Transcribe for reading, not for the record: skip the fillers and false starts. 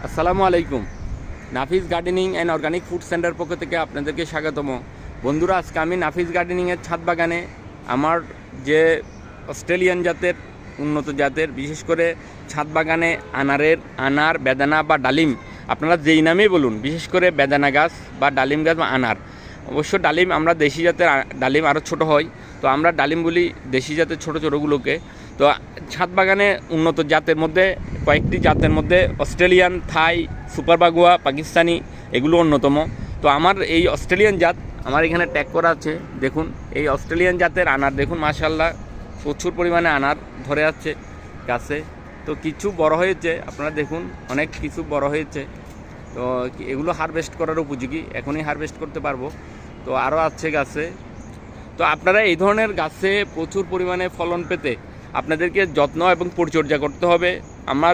আসসালামু আলাইকুম। Nafis gardening and organic food centre পক্ষ থেকে আপনাদেরকে স্বাগতম। বন্ধুরা, আজকে আমি নাফিস গার্ডেনিংয়ের ছাদ বাগানে আমার যে অস্ট্রেলিয়ান জাতের উন্নত জাতের বিশেষ করে ছাদ বাগানে আনার বেদানা বা ডালিম, আপনারা যেই নামেই বলুন, বিশেষ করে বেদানা গাছ বা ডালিম গাছ বা আনার। অবশ্য ডালিম আমরা দেশি জাতের ডালিম আরও ছোট হয়, তো আমরা ডালিম বলি দেশি জাতের ছোটোগুলোকে। তো ছাদ বাগানে উন্নত জাতের মধ্যে কয়েকটি জাতের মধ্যে অস্ট্রেলিয়ান, থাই, সুপার বাগুয়া, পাকিস্তানি এগুলো অন্যতম। তো আমার এই অস্ট্রেলিয়ান জাত আমার এখানে ট্যাগ করা আছে। দেখুন, এই অস্ট্রেলিয়ান জাতের আনার দেখুন, মাশাআল্লাহ প্রচুর পরিমাণে আনার ধরে আছে গাছে। তো কিছু বড় হয়েছে, আপনারা দেখুন অনেক কিছু বড় হয়েছে। তো এগুলো হারভেস্ট করার উপযোগী, এখনই হারভেস্ট করতে পারবো। তো আরও আছে গাছে। তো আপনারা এই ধরনের গাছে প্রচুর পরিমাণে ফলন পেতে আপনাদেরকে যত্ন এবং পরিচর্যা করতে হবে। আমার